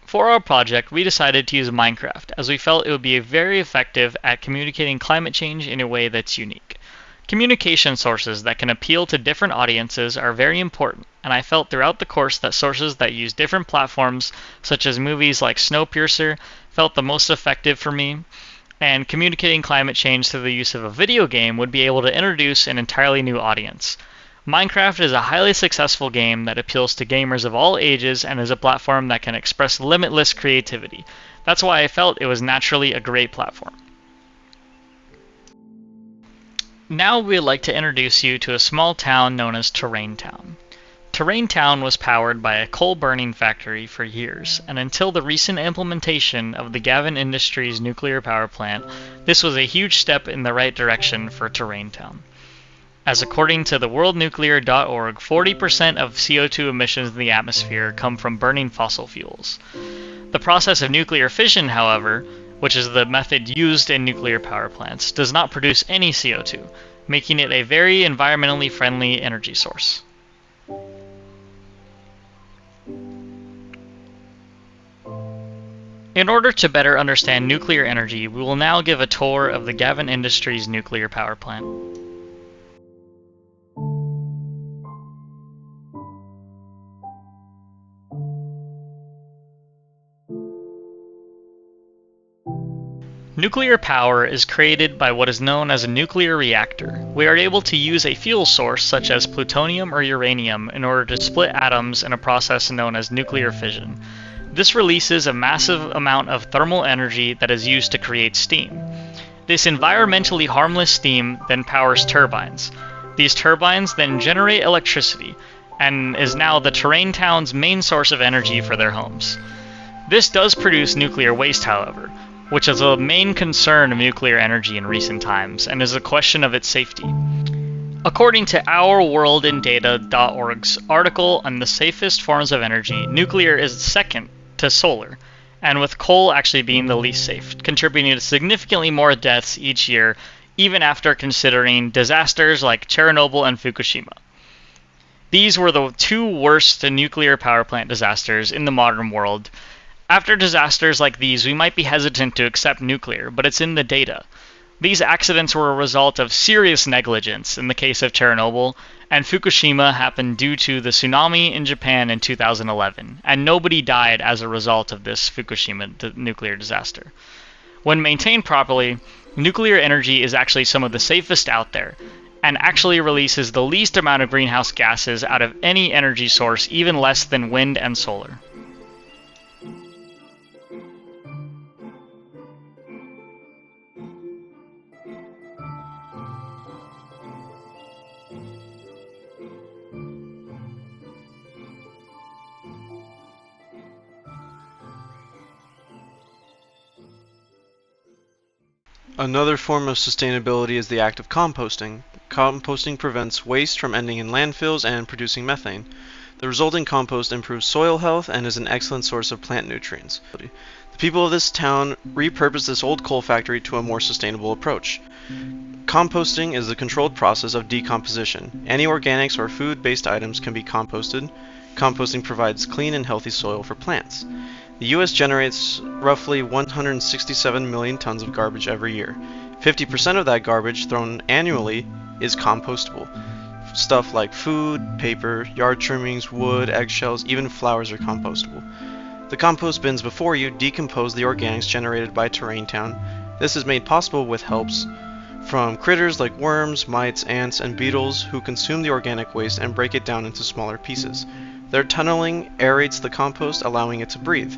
For our project, we decided to use Minecraft, as we felt it would be very effective at communicating climate change in a way that's unique. Communication sources that can appeal to different audiences are very important, and I felt throughout the course that sources that use different platforms, such as movies like Snowpiercer, felt the most effective for me, and communicating climate change through the use of a video game would be able to introduce an entirely new audience. Minecraft is a highly successful game that appeals to gamers of all ages and is a platform that can express limitless creativity. That's why I felt it was naturally a great platform. Now we'd like to introduce you to a small town known as Terrain Town. Terrain Town was powered by a coal burning factory for years, and until the recent implementation of the Gavin Industries nuclear power plant, this was a huge step in the right direction for Terrain Town. As according to the worldnuclear.org, 40% of CO2 emissions in the atmosphere come from burning fossil fuels. The process of nuclear fission, however, which is the method used in nuclear power plants, does not produce any CO2, making it a very environmentally friendly energy source. In order to better understand nuclear energy, we will now give a tour of the Gavin Industries nuclear power plant. Nuclear power is created by what is known as a nuclear reactor. We are able to use a fuel source such as plutonium or uranium in order to split atoms in a process known as nuclear fission. This releases a massive amount of thermal energy that is used to create steam. This environmentally harmless steam then powers turbines. These turbines then generate electricity and is now the Terrain Town's main source of energy for their homes. This does produce nuclear waste, however, which is a main concern of nuclear energy in recent times, and is a question of its safety. According to OurWorldInData.org's article on the safest forms of energy, nuclear is second to solar, and with coal actually being the least safe, contributing to significantly more deaths each year, even after considering disasters like Chernobyl and Fukushima. These were the two worst nuclear power plant disasters in the modern world. After disasters like these, we might be hesitant to accept nuclear, but it's in the data. These accidents were a result of serious negligence in the case of Chernobyl, and Fukushima happened due to the tsunami in Japan in 2011, and nobody died as a result of this Fukushima nuclear disaster. When maintained properly, nuclear energy is actually some of the safest out there, and actually releases the least amount of greenhouse gases out of any energy source, even less than wind and solar. Another form of sustainability is the act of composting. Composting prevents waste from ending in landfills and producing methane. The resulting compost improves soil health and is an excellent source of plant nutrients. The people of this town repurposed this old coal factory to a more sustainable approach. Composting is the controlled process of decomposition. Any organics or food-based items can be composted. Composting provides clean and healthy soil for plants. The U.S. generates roughly 167 million tons of garbage every year. 50% of that garbage thrown annually is compostable. Stuff like food, paper, yard trimmings, wood, eggshells, even flowers are compostable. The compost bins before you decompose the organics generated by Terrain Town. This is made possible with helps from critters like worms, mites, ants, and beetles who consume the organic waste and break it down into smaller pieces. Their tunneling aerates the compost, allowing it to breathe.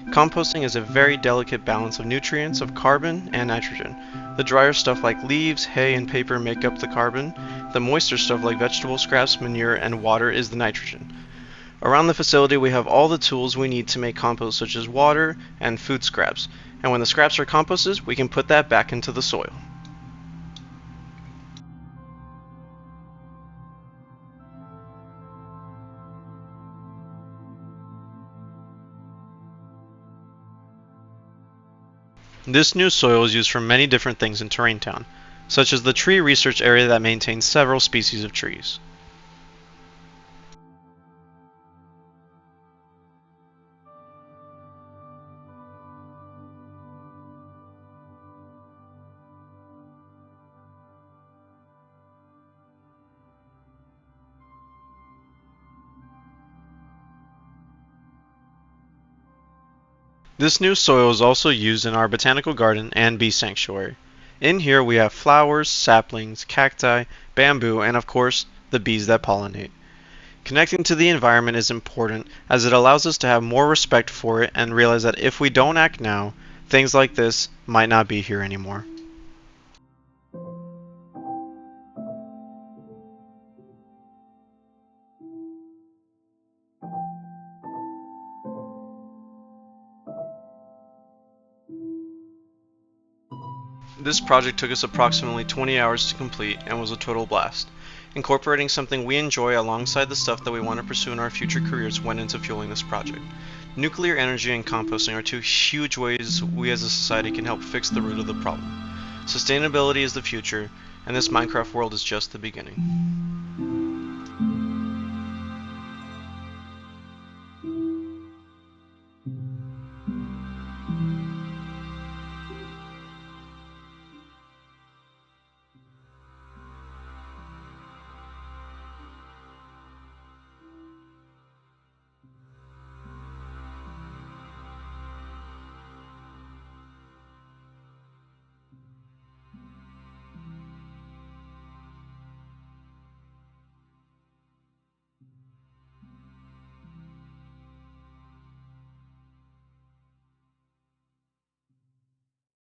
Composting is a very delicate balance of nutrients, of carbon and nitrogen. The drier stuff like leaves, hay, and paper make up the carbon. The moister stuff like vegetable scraps, manure, and water is the nitrogen. Around the facility we have all the tools we need to make compost, such as water and food scraps. And when the scraps are composted, we can put that back into the soil. This new soil is used for many different things in Terrain Town, such as the tree research area that maintains several species of trees. This new soil is also used in our botanical garden and bee sanctuary. In here we have flowers, saplings, cacti, bamboo, and of course, the bees that pollinate. Connecting to the environment is important as it allows us to have more respect for it and realize that if we don't act now, things like this might not be here anymore. This project took us approximately 20 hours to complete and was a total blast. Incorporating something we enjoy alongside the stuff that we want to pursue in our future careers went into fueling this project. Nuclear energy and composting are two huge ways we as a society can help fix the root of the problem. Sustainability is the future, and this Minecraft world is just the beginning.